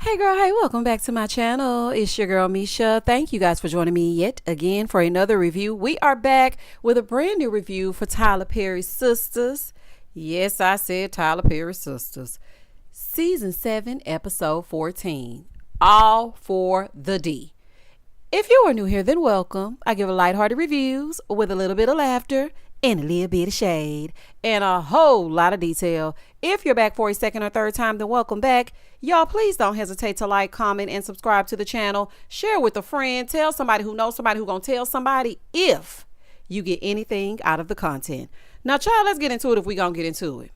Hey girl, hey, welcome back to my channel. It's your girl Misha. Thank you guys for joining me yet again for another review. We are back with a brand new review for Tyler Perry's Sistas. Yes, I said Tyler Perry's Sistas. Season 7, episode 14. All for the D. If you are new here, then welcome. I give a lighthearted reviews with a little bit of laughter and a little bit of shade and a whole lot of detail. If you're back for a second or third time, then welcome back. Y'all, please don't hesitate to like, comment, and subscribe to the channel. Share with a friend. Tell somebody who knows somebody who's going to tell somebody if you get anything out of the content. Now, child, let's get into it if we're going to get into it.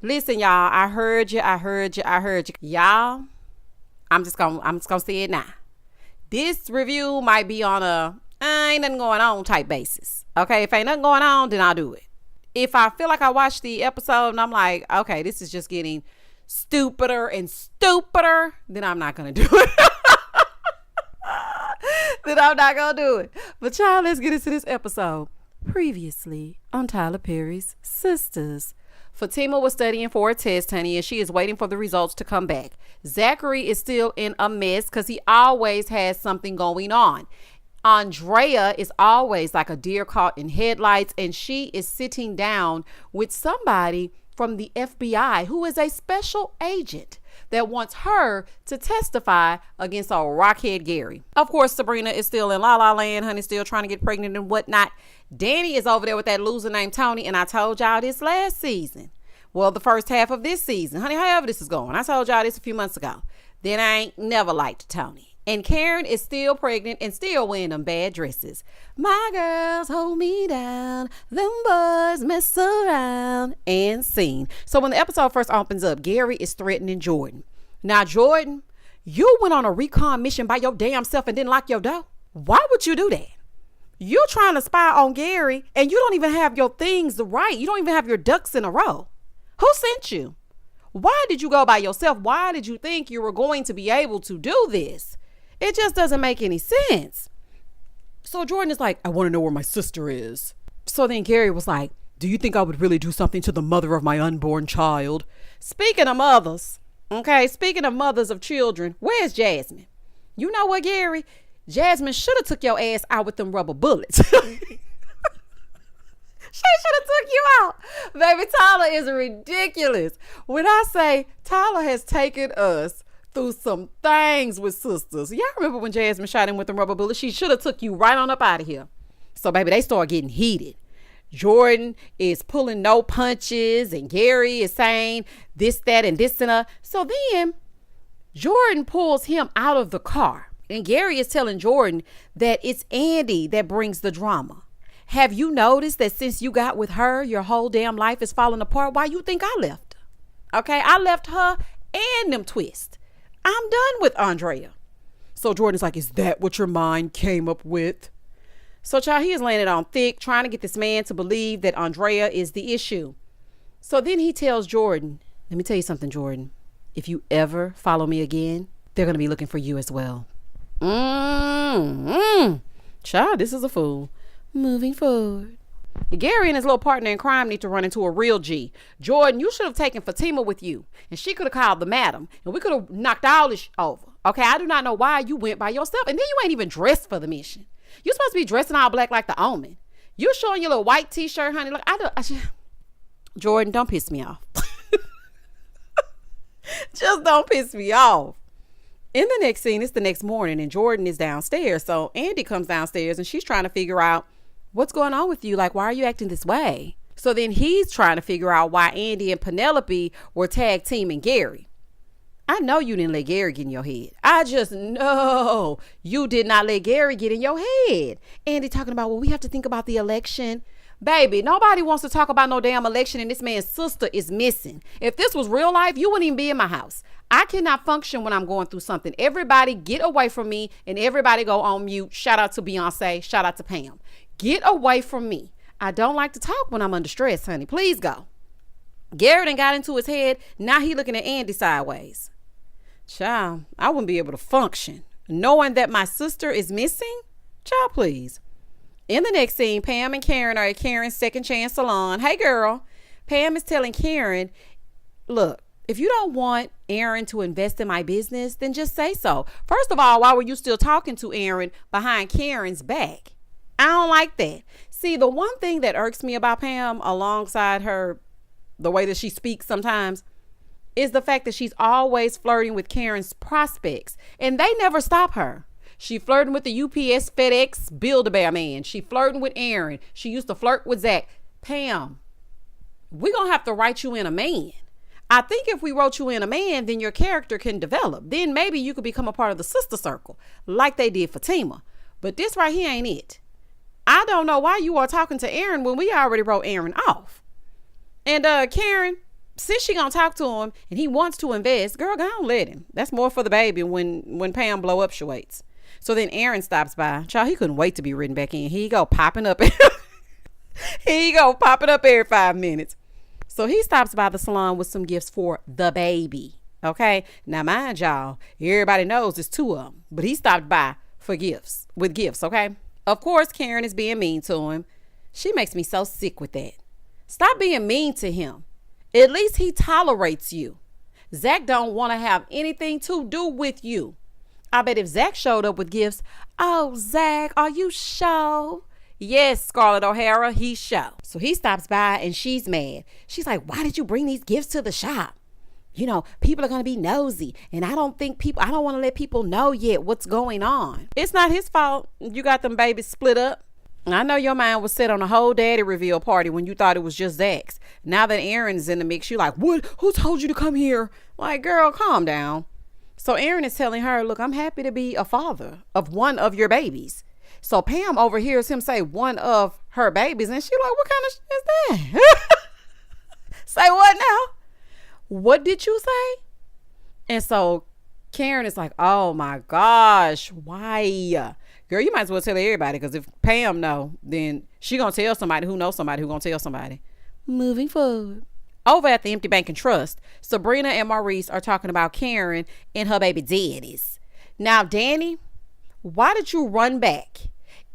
Listen, y'all, I heard you. Y'all, I'm just going to say it now. This review might be on a ain't nothing going on type basis. Okay, if ain't nothing going on, then I'll do it. If I feel like I watched the episode and I'm like, okay, this is just getting stupider and stupider, then I'm not gonna do it. But child, let's get into this episode. Previously on Tyler Perry's Sistas. Fatima was studying for a test, honey, and she is waiting for the results to come back. Zachary is still in a mess because he always has something going on. Andrea is always like a deer caught in headlights, and she is sitting down with somebody from the FBI who is a special agent that wants her to testify against a rockhead Gary. Of course, Sabrina is still in La La Land, honey, still trying to get pregnant and whatnot. Danny is over there with that loser named Tony, and I told y'all this last season. Well, the first half of this season, honey, however this is going. I told y'all this a few months ago. Then I ain't never liked Tony. And Karen is still pregnant and still wearing them bad dresses. My girls hold me down. Them boys mess around. And scene. So when the episode first opens up, Gary is threatening Jordan. Now, Jordan, you went on a recon mission by your damn self and didn't lock your door. Why would you do that? You're trying to spy on Gary and you don't even have your things right. You don't even have your ducks in a row. Who sent you? Why did you go by yourself? Why did you think you were going to be able to do this? It just doesn't make any sense. So Jordan is like, I want to know where my sister is. So then Gary was like, do you think I would really do something to the mother of my unborn child? Speaking of mothers, speaking of mothers of children, where's Jasmine? You know what, Gary? Jasmine should have took your ass out with them rubber bullets. She should have took you out. Baby, Tyler is ridiculous. When I say Tyler has taken us through some things with Sistas. Y'all remember when Jasmine shot him with the rubber bullet? She should have took you right on up out of here. So baby, they start getting heated. Jordan is pulling no punches and Gary is saying this, that, and this and that. So then Jordan pulls him out of the car and Gary is telling Jordan that it's Andy that brings the drama. Have you noticed that since you got with her, your whole damn life is falling apart? Why you think I left her? Okay, I left her and them twists. I'm done with Andrea. So Jordan's like, is that what your mind came up with? So child, he is laying it on thick, trying to get this man to believe that Andrea is the issue. So then he tells Jordan, let me tell you something, Jordan. If you ever follow me again, they're going to be looking for you as well. Child, this is a fool. Moving forward. Gary and his little partner in crime need to run into a real G. Jordan, you should have taken Fatima with you. And she could have called the madam. And we could have knocked all this over. Okay, I do not know why you went by yourself. And then you ain't even dressed for the mission. You're supposed to be dressing all black like the Omen. You showing your little white t-shirt, honey. Look, Jordan, don't piss me off. Just don't piss me off. In the next scene, it's the next morning and Jordan is downstairs. So Andy comes downstairs and she's trying to figure out what's going on with you? Like, why are you acting this way? So then he's trying to figure out why Andy and Penelope were tag teaming Gary. I know you didn't let Gary get in your head. I just know you did not let Gary get in your head. Andy talking about, well, we have to think about the election. Baby, nobody wants to talk about no damn election and this man's sister is missing. If this was real life, you wouldn't even be in my house. I cannot function when I'm going through something. Everybody get away from me and everybody go on mute. Shout out to Beyonce. Shout out to Pam. Get away from me. I don't like to talk when I'm under stress, honey. Please go. Gary done got into his head. Now he looking at Andy sideways. Child, I wouldn't be able to function knowing that my sister is missing. Child, please. In the next scene, Pam and Karen are at Karen's second chance salon. Hey, girl. Pam is telling Karen, look, If you don't want Aaron to invest in my business, then just say so. First of all, why were you still talking to Aaron behind Karen's back? I don't like that. See, the one thing that irks me about Pam, alongside her, the way that she speaks sometimes, is the fact that she's always flirting with Karen's prospects, and they never stop her. She flirting with the UPS, FedEx, Build-A-Bear man. She flirting with Aaron. She used to flirt with Zach. Pam, we're going to have to write you in a man. I think if we wrote you in a man, then your character can develop. Then maybe you could become a part of the sister circle, like they did Fatima. But this right here ain't it. I don't know why you are talking to Aaron when we already wrote Aaron off. And Karen, since she gonna talk to him and he wants to invest, girl, go on, let him. That's more for the baby when Pam blow up, she waits. So then Aaron stops by. Child, he couldn't wait to be written back in. Here you go, popping up. Here you go, popping up every 5 minutes. So he stops by the salon with some gifts for the baby. Okay. Now, mind y'all, everybody knows it's 2 of them, but he stopped by with gifts. Okay. Of course, Karen is being mean to him. She makes me so sick with that. Stop being mean to him. At least he tolerates you. Zach don't want to have anything to do with you. I bet if Zach showed up with gifts, oh, Zach, are you sure? Yes, Scarlett O'Hara, he's sure. So he stops by and she's mad. She's like, why did you bring these gifts to the shop? You know, people are going to be nosy, and I don't want to let people know yet what's going on. It's not his fault you got them babies split up. I know your mind was set on a whole daddy reveal party when you thought it was just Zach's. Now that Aaron's in the mix, you're like, what? Who told you to come here? Like, girl, calm down. So Aaron is telling her, look, I'm happy to be a father of one of your babies. So Pam overhears him say one of her babies, and she's like, what kind of shit is that? Say what now? What did you say? And so Karen is like, oh my gosh, why? Girl, you might as well tell everybody, because if Pam know, then she gonna tell somebody who knows somebody who gonna tell somebody. Moving forward. Over at the Empty Bank and Trust, Sabrina and Maurice are talking about Karen and her baby daddies. Now, Dani, why did you run back?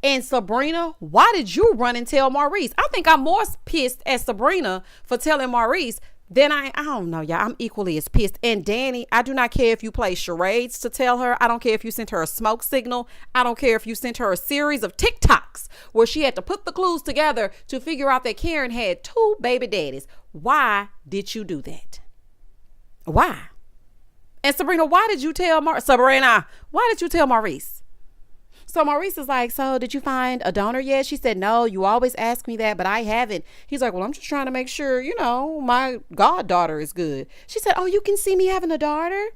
And Sabrina, why did you run and tell Maurice? I think I'm more pissed at Sabrina for telling Maurice than I don't know, y'all. I'm equally as pissed. And Dani, I do not care if you play charades to tell her. I don't care if you sent her a smoke signal. I don't care if you sent her a series of TikToks where she had to put the clues together to figure out that Karen had 2 baby daddies. Why did you do that? Why? And Sabrina, why did you tell Maurice? So Maurice is like, so did you find a donor yet? She said, no, you always ask me that, but I haven't. He's like, well, I'm just trying to make sure, my goddaughter is good. She said, oh, you can see me having a daughter?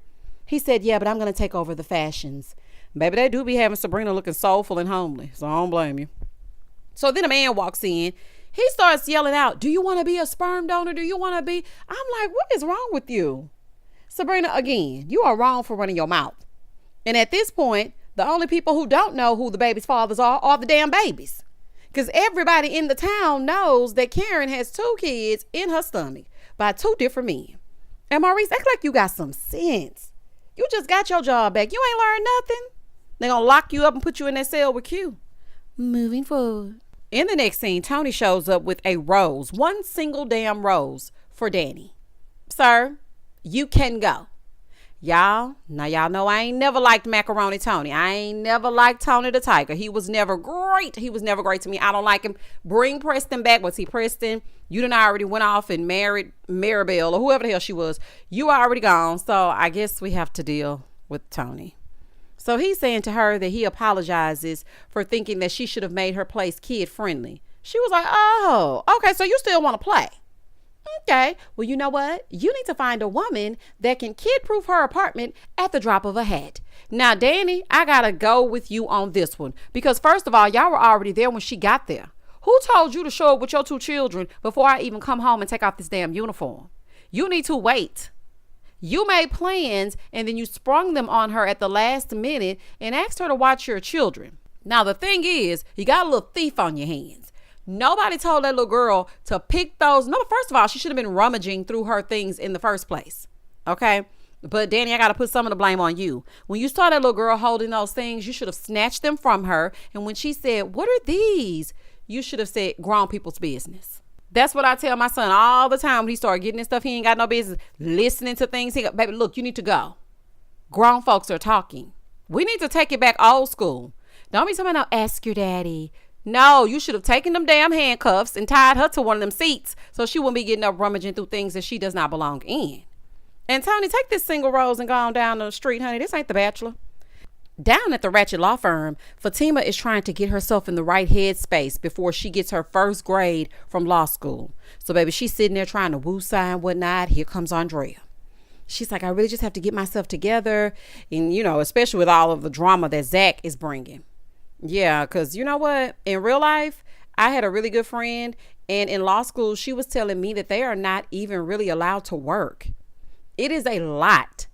He said, yeah, but I'm going to take over the fashions. Baby, they do be having Sabrina looking soulful and homely, so I don't blame you. So then a man walks in. He starts yelling out, do you want to be a sperm donor? Do you want to be? I'm like, what is wrong with you? Sabrina, again, you are wrong for running your mouth. And at this point, the only people who don't know who the baby's fathers are the damn babies. Because everybody in the town knows that Karen has 2 kids in her stomach by 2 different men. And Maurice, act like you got some sense. You just got your job back. You ain't learned nothing. They're going to lock you up and put you in that cell with Q. Moving forward. In the next scene, Tony shows up with a rose, 1 single damn rose for Dani. Sir, you can go. Y'all know I ain't never liked Macaroni Tony. I ain't never liked Tony the Tiger. He was never great. He was never great to me. I don't like him. Bring Preston back. Was he Preston? You done already went off and married Maribel or whoever the hell she was. You already gone. So I guess we have to deal with Tony. So he's saying to her that he apologizes for thinking that she should have made her place kid friendly. She was like, oh, okay. So you still want to play? Okay, well, you know what? You need to find a woman that can kid-proof her apartment at the drop of a hat. Now, Dani, I gotta go with you on this one. Because first of all, y'all were already there when she got there. Who told you to show up with your 2 children before I even come home and take off this damn uniform? You need to wait. You made plans and then you sprung them on her at the last minute and asked her to watch your children. Now, the thing is, you got a little thief on your hands. Nobody told that little girl to pick those. No, first of all, she should have been rummaging through her things in the first place. Okay. But Dani, I got to put some of the blame on you. When you saw that little girl holding those things, you should have snatched them from her. And when she said, what are these? You should have said grown people's business. That's what I tell my son all the time when he started getting this stuff. He ain't got no business listening to things. Baby, look, you need to go. Grown folks are talking. We need to take it back old school. Don't be talking about, no, ask your daddy. No, you should have taken them damn handcuffs and tied her to one of them seats so she wouldn't be getting up rummaging through things that she does not belong in. And Tony, take this single rose and go on down the street, honey. This ain't The Bachelor. Down at the Ratchet Law Firm, Fatima is trying to get herself in the right headspace before she gets her first grade from law school. So, baby, she's sitting there trying to woo-sigh and whatnot. Here comes Andrea. She's like, I really just have to get myself together. And, especially with all of the drama that Zach is bringing. Yeah, because you know what? In real life, I had a really good friend. And in law school, she was telling me that they are not even really allowed to work. It is a lot.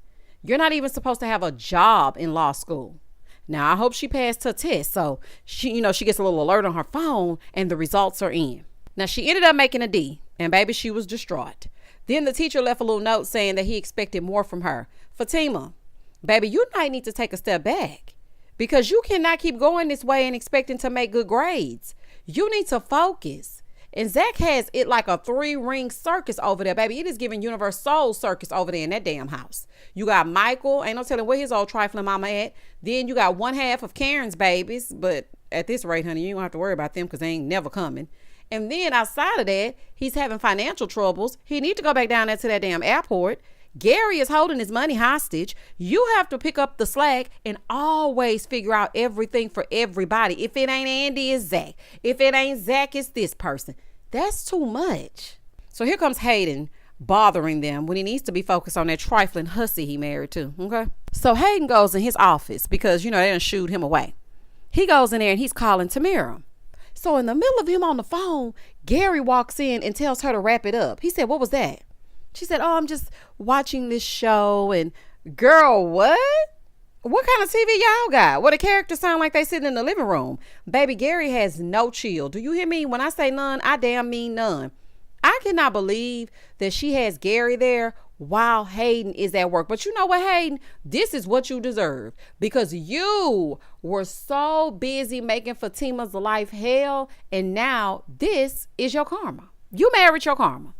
You're not even supposed to have a job in law school. Now, I hope she passed her test. So she gets a little alert on her phone and the results are in. Now, she ended up making a D. And baby, she was distraught. Then the teacher left a little note saying that he expected more from her. Fatima, baby, you might need to take a step back because you cannot keep going this way and expecting to make good grades. You need to focus. And Zach has it like a 3-ring circus over there, baby. It is giving Universal Circus over there in that damn house. You got Michael. Ain't no telling where his old trifling mama at. Then you got one half of Karen's babies. But at this rate, honey, you ain't gonna have to worry about them because they ain't never coming. And then outside of that, he's having financial troubles. He need to go back down there to that damn airport. Gary is holding his money hostage. You have to pick up the slack and always figure out everything for everybody. If it ain't Andy, it's Zach. If it ain't Zach, it's this person. That's too much. So here comes Hayden bothering them when he needs to be focused on that trifling hussy he married to. Okay. So Hayden goes in his office because, they done shooed him away. He goes in there and he's calling Tamira. So in the middle of him on the phone, Gary walks in and tells her to wrap it up. He said, what was that? She said, oh, I'm just watching this show. And girl, what? What kind of TV y'all got? What the characters sound like they sitting in the living room. Baby, Gary has no chill. Do you hear me? When I say none, I damn mean none. I cannot believe that she has Gary there while Hayden is at work. But you know what, Hayden? This is what you deserve because you were so busy making Fatima's life hell. And now this is your karma. You married your karma.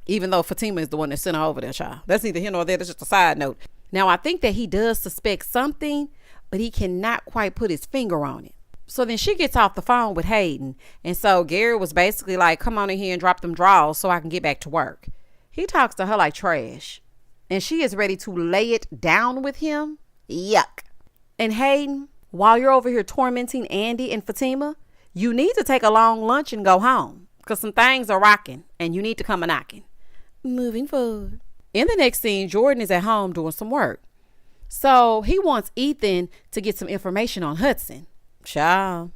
Even though Fatima is the one that sent her over there, child. That's neither here nor there. That's just a side note. Now, I think that he does suspect something, but he cannot quite put his finger on it. So then she gets off the phone with Hayden. And so Gary was basically like, come on in here and drop them drawers so I can get back to work. He talks to her like trash. And she is ready to lay it down with him. Yuck. And Hayden, while you're over here tormenting Andy and Fatima, you need to take a long lunch and go home. Because some things are rocking and you need to come a knocking. Moving forward. In the next scene, Jordan is at home doing some work. So he wants Ethan to get some information on Hudson. Child,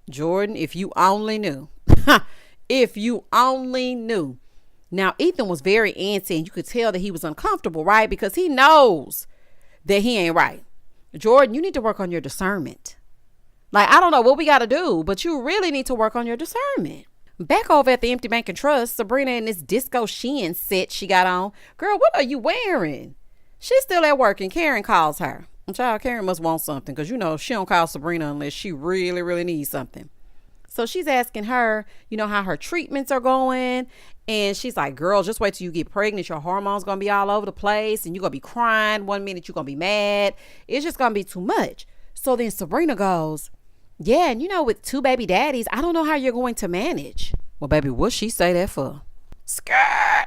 Jordan, if you only knew. If you only knew. Now, Ethan was very antsy and you could tell that he was uncomfortable, right? Because he knows that he ain't right. Jordan, you need to work on your discernment. Like, I don't know what we got to do, but you really need to work on your discernment. Back over at the Empty Bank and Trust, Sabrina in this disco Shein set she got on. Girl, what are you wearing? She's still at work and Karen calls her. And child, Karen must want something because, she don't call Sabrina unless she really, really needs something. So she's asking her, how her treatments are going. And she's like, girl, just wait till you get pregnant. Your hormones going to be all over the place and you're going to be crying. One minute you're going to be mad. It's just going to be too much. So then Sabrina goes, yeah, and with 2 baby daddies, I don't know how you're going to manage. Well, baby, what she say that for? Skirt.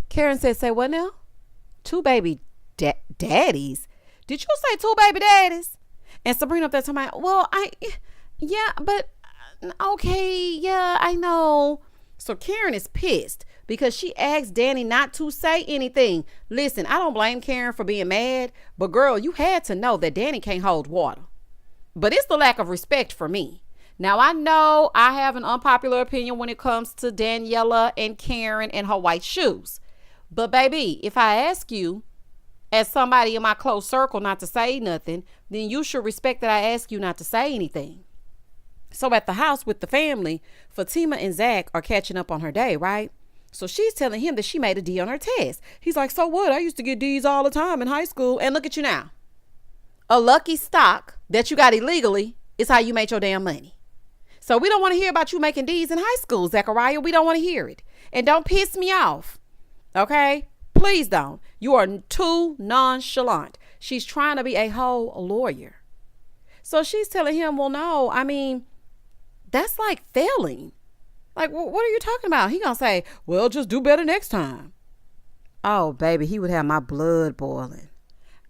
Karen said, say what now? 2 baby daddies? Did you say 2 baby daddies? And Sabrina up there talking about, well, okay, yeah, I know. So Karen is pissed because she asked Danny not to say anything. Listen, I don't blame Karen for being mad, but girl, you had to know that Danny can't hold water. But it's the lack of respect for me. Now, I know I have an unpopular opinion when it comes to Daniela and Karen and her white shoes. But baby, if I ask you as somebody in my close circle not to say nothing, then you should respect that I ask you not to say anything. So at the house with the family, Fatima and Zach are catching up on her day, right? So she's telling him that she made a D on her test. He's like, so what? I used to get D's all the time in high school. And look at you now. A lucky stock that you got illegally is how you made your damn money. So we don't want to hear about you making D's in high school, Zachariah. We don't want to hear it. And don't piss me off. Okay? Please don't. You are too nonchalant. She's trying to be a whole lawyer. So she's telling him, well, no, I mean, that's like failing. Like, what are you talking about? He gonna say, well, just do better next time. Oh, baby, he would have my blood boiling.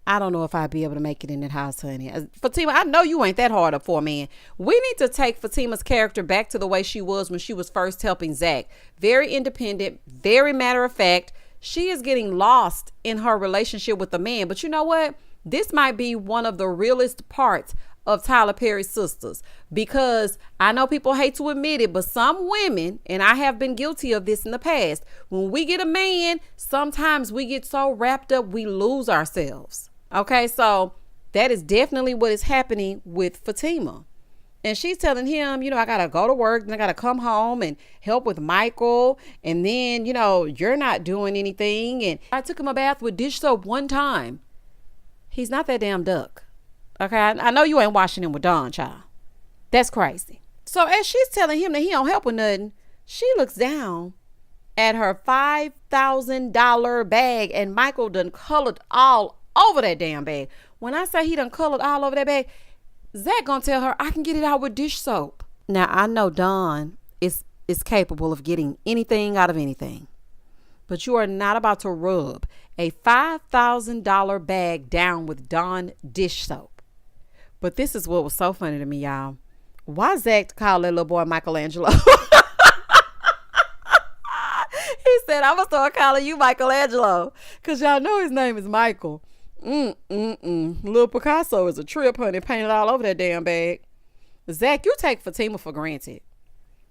I don't know if I'd be able to make it in that house, honey. Fatima, I know you ain't that hard up for a man. We need to take Fatima's character back to the way she was when she was first helping Zach. Very independent, very matter of fact. She is getting lost in her relationship with the man. But you know what? This might be one of the realest parts of Tyler Perry's Sistas, because I know people hate to admit it, but some women, and I have been guilty of this in the past, when we get a man, sometimes we get so wrapped up we lose ourselves. Okay, so that is definitely what is happening with Fatima. And she's telling him, I gotta go to work, then I gotta come home and help with Michael, and then you're not doing anything. And I took him a bath with dish soap one time. He's not that damn duck. Okay, I know you ain't washing him with Dawn, child. That's crazy. So as she's telling him that he don't help with nothing, she looks down at her $5,000 bag, and Michael done colored all over that damn bag. When I say he done colored all over that bag, Zach gonna tell her, I can get it out with dish soap. Now, I know Dawn is capable of getting anything out of anything, but you are not about to rub a $5,000 bag down with Dawn dish soap. But this is what was so funny to me, y'all. Why Zach called that little boy Michelangelo? He said, I'm going to start calling you Michelangelo, because y'all know his name is Michael. Little Picasso is a trip, honey, painted all over that damn bag. Zach, you take Fatima for granted.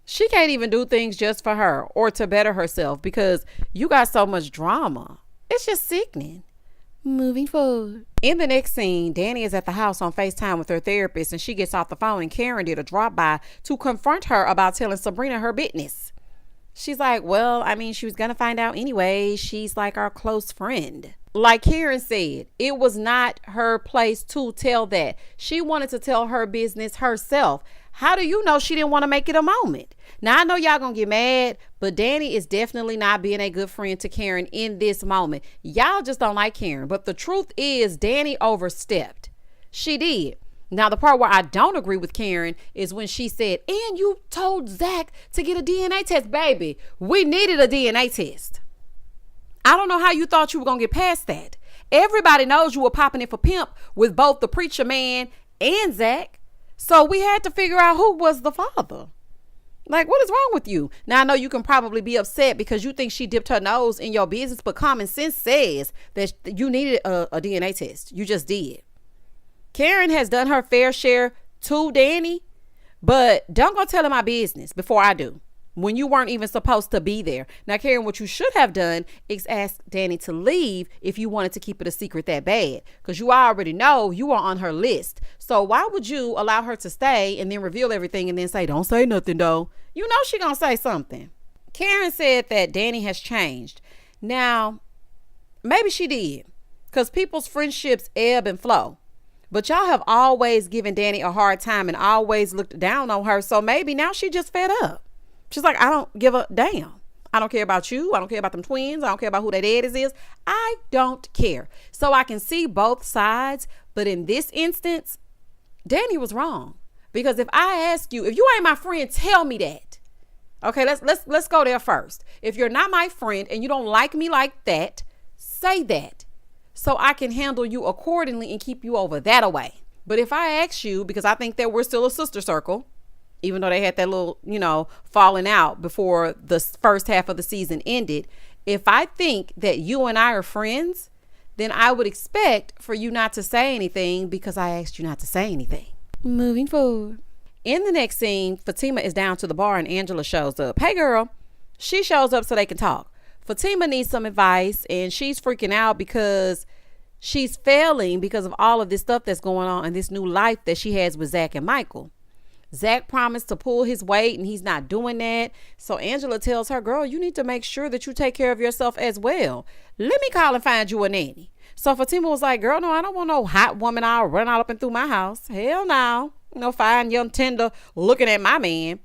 She can't even do things just for her or to better herself because you got so much drama. It's just sickening. Moving forward. In the next scene, Dani is at the house on FaceTime with her therapist, and she gets off the phone, and Karen did a drop by to confront her about telling Sabrina her business. She's like, well, I mean, she was going to find out anyway. She's like our close friend. Like Karen said, it was not her place to tell that. She wanted to tell her business herself. How do you know she didn't want to make it a moment? Now, I know y'all gonna get mad, but Dani is definitely not being a good friend to Karen in this moment. Y'all just don't like Karen. But the truth is, Dani overstepped. She did. Now, the part where I don't agree with Karen is when she said, and you told Zach to get a DNA test. Baby, we needed a DNA test. I don't know how you thought you were going to get past that. Everybody knows you were popping it for pimp with both the preacher man and Zach. So we had to figure out who was the father. Like, what is wrong with you? Now, I know you can probably be upset because you think she dipped her nose in your business, but common sense says that you needed a DNA test. You just did. Karen has done her fair share to Dani, but don't go telling my business before I do, when you weren't even supposed to be there. Now, Karen, what you should have done is ask Dani to leave if you wanted to keep it a secret that bad, because you already know you are on her list. So why would you allow her to stay and then reveal everything and then say, don't say nothing though? You know she gonna say something. Karen said that Dani has changed. Now, maybe she did, because people's friendships ebb and flow. But y'all have always given Dani a hard time and always looked down on her. So maybe now she just fed up. She's like, I don't give a damn. I don't care about you. I don't care about them twins. I don't care about who their daddies is. I don't care. So I can see both sides. But in this instance, Dani was wrong. Because if I ask you, if you ain't my friend, tell me that. Okay, let's go there first. If you're not my friend and you don't like me like that, say that, so I can handle you accordingly and keep you over that away. But if I ask you, because I think that we're still a sister circle, even though they had that little, falling out before the first half of the season ended, if I think that you and I are friends, then I would expect for you not to say anything because I asked you not to say anything. Moving forward. In the next scene, Fatima is down to the bar and Angela shows up. Hey, girl. She shows up so they can talk. Fatima needs some advice, and she's freaking out because she's failing because of all of this stuff that's going on and this new life that she has with Zach and Michael. Zach promised to pull his weight and he's not doing that. So Angela tells her, girl, you need to make sure that you take care of yourself as well. Let me call and find you a nanny. So Fatima was like, girl, no, I don't want no hot woman all run all up and through my house. Hell no. fine, young, tender, looking at my man.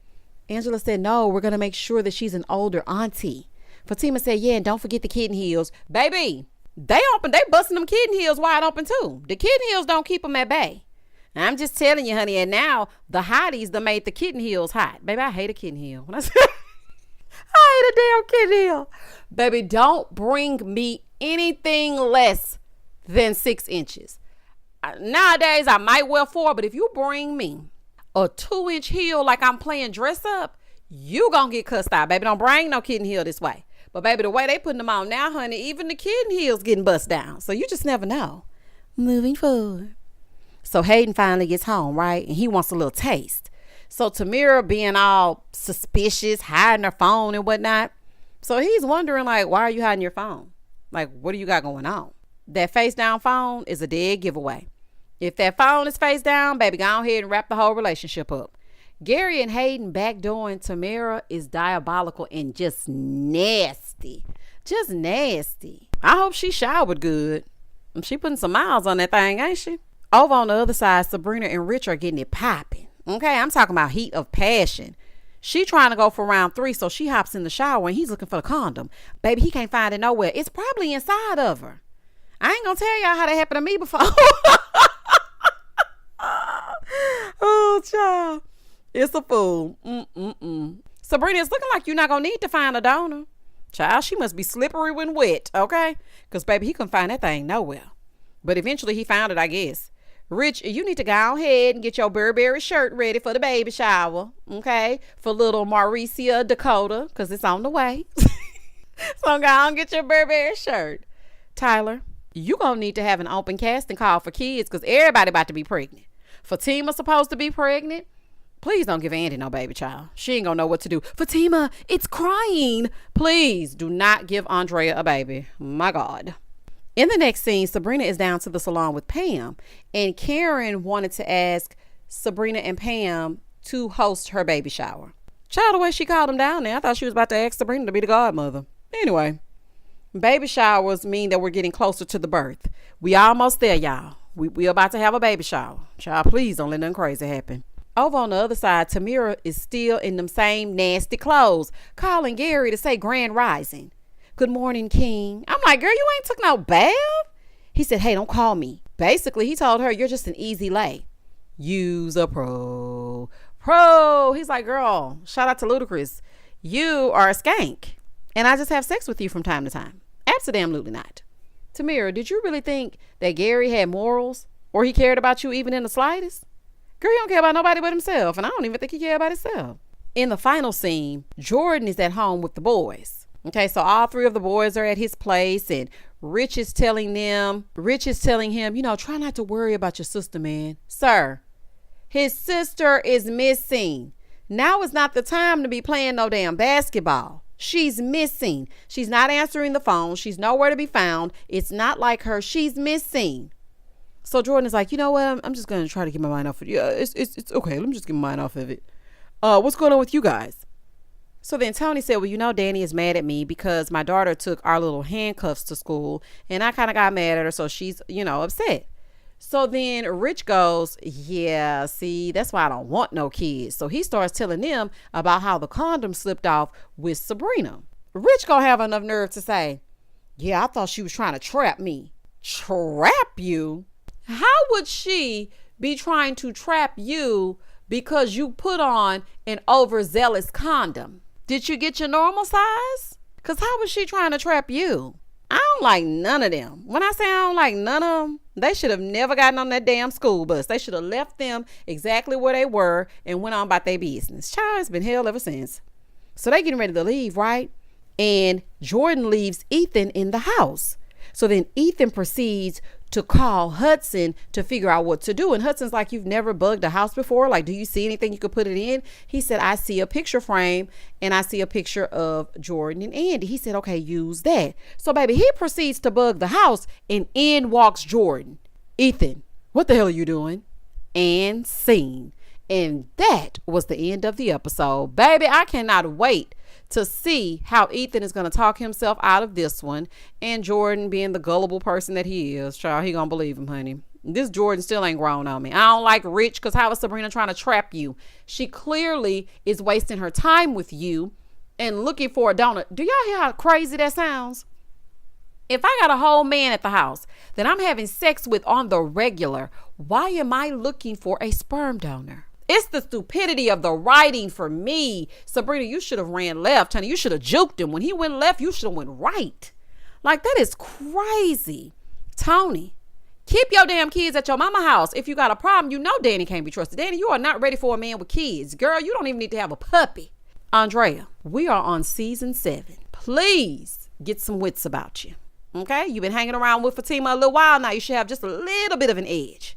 Angela said, no, we're going to make sure that she's an older auntie. Fatima said, yeah, and don't forget the kitten heels. Baby, they busting them kitten heels wide open too. The kitten heels don't keep them at bay. I'm just telling you, honey. And now the hotties that made the kitten heels hot. Baby, I hate a kitten heel. When I say I hate a damn kitten heel. Baby, don't bring me anything less than 6 inches. Nowadays, I might wear 4, but if you bring me a 2-inch heel like I'm playing dress up, you gonna get cussed out. Baby, don't bring no kitten heel this way. But baby, the way they putting them on now, honey, even the kitten heel's getting bust down. So you just never know. Moving forward. So Hayden finally gets home, right? And he wants a little taste. So Tamira being all suspicious, hiding her phone and whatnot. So he's wondering, like, why are you hiding your phone? Like, what do you got going on? That face down phone is a dead giveaway. If that phone is face down, baby, go ahead and wrap the whole relationship up. Gary and Hayden backdooring Tamira is diabolical and just nasty. Just nasty. I hope she showered good. She putting some miles on that thing, ain't she? Over on the other side, Sabrina and Rich are getting it popping. Okay, I'm talking about heat of passion. She trying to go for round 3, so she hops in the shower and he's looking for the condom. Baby, he can't find it nowhere. It's probably inside of her. I ain't gonna tell y'all how that happened to me before. Oh, child. It's a fool. Sabrina, it's looking like you're not gonna need to find a donor. Child, she must be slippery when wet, okay? Because, baby, he couldn't find that thing nowhere. But eventually he found it, I guess. Rich, you need to go ahead and get your Burberry shirt ready for the baby shower, okay? For little Mauricia Dakota, because it's on the way. So go on, get your Burberry shirt. Tyler, you gonna need to have an open casting call for kids because everybody about to be pregnant. Fatima supposed to be pregnant. Please don't give Andy no baby child. She ain't gonna know what to do. Fatima, it's crying. Please do not give Andrea a baby. My God. In the next scene, Sabrina is down to the salon with Pam, and Karen wanted to ask Sabrina and Pam to host her baby shower. Child, the way she called them down there, I thought she was about to ask Sabrina to be the godmother. Anyway, baby showers mean that we're getting closer to the birth. We almost there, y'all. We about to have a baby shower. Child, please don't let nothing crazy happen. Over on the other side, Tamira is still in them same nasty clothes, calling Gary to say grand rising. Good morning, King. I'm like, girl, you ain't took no bath? He said, hey, don't call me. Basically, he told her, you're just an easy lay. Use a pro. He's like, girl, shout out to Ludacris. You are a skank. And I just have sex with you from time to time. Absolutely not. Tamira, did you really think that Gary had morals or he cared about you even in the slightest? Girl, he don't care about nobody but himself. And I don't even think he cared about himself. In the final scene, Jordan is at home with the boys. Okay, so all 3 of the boys are at his place and Rich is telling him, try not to worry about your sister, man. Sir, his sister is missing. Now is not the time to be playing no damn basketball. She's missing. She's not answering the phone. She's nowhere to be found. It's not like her. She's missing. So Jordan is like, you know what? I'm just going to try to get my mind off of it. Yeah, it's okay. Let me just get my mind off of it. What's going on with you guys? So then Tony said, well, Danny is mad at me because my daughter took our little handcuffs to school and I kind of got mad at her. So she's, upset. So then Rich goes, yeah, see, that's why I don't want no kids. So he starts telling them about how the condom slipped off with Sabrina. Rich gonna have enough nerve to say, yeah, I thought she was trying to trap me. Trap you? How would she be trying to trap you because you put on an overzealous condom? Did you get your normal size? Because how was she trying to trap you? I don't like none of them. When I say I don't like none of them, they should have never gotten on that damn school bus. They should have left them exactly where they were and went on about their business. Child, it's been hell ever since. So they getting ready to leave, right? And Jordan leaves Ethan in the house. So then Ethan proceeds to call Hudson to figure out what to do. And Hudson's like, you've never bugged a house before? Like, do you see anything you could put it in? He said, I see a picture frame and I see a picture of Jordan and Andy. He said, okay, use that. So baby, he proceeds to bug the house and in walks Jordan. Ethan, what the hell are you doing? And scene. And that was the end of the episode. Baby, I cannot wait to see how Ethan is going to talk himself out of this one. And Jordan, being the gullible person that he is, child, he going to believe him, honey. This Jordan still ain't grown on me. I don't like Rich, because how is Sabrina trying to trap you? She clearly is wasting her time with you and looking for a donut. Do y'all hear how crazy that sounds? If I got a whole man at the house that I'm having sex with on the regular, why am I looking for a sperm donor? It's the stupidity of the writing for me. Sabrina, you should have ran left, honey. You should have juked him. When he went left, you should have went right. Like, that is crazy. Tony, keep your damn kids at your mama house. If you got a problem, you know Danny can't be trusted. Danny, you are not ready for a man with kids. Girl, you don't even need to have a puppy. Andrea, we are on season 7. Please get some wits about you. Okay? You've been hanging around with Fatima a little while now. You should have just a little bit of an edge.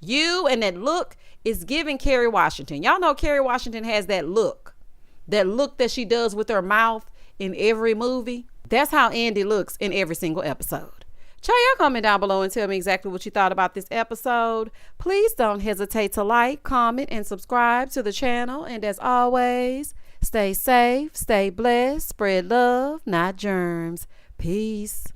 You and that look is giving Kerry Washington. Y'all know Kerry Washington has that look. That look that she does with her mouth in every movie. That's how Andy looks in every single episode. Y'all comment down below and tell me exactly what you thought about this episode. Please don't hesitate to like, comment, and subscribe to the channel. And as always, stay safe, stay blessed, spread love, not germs. Peace.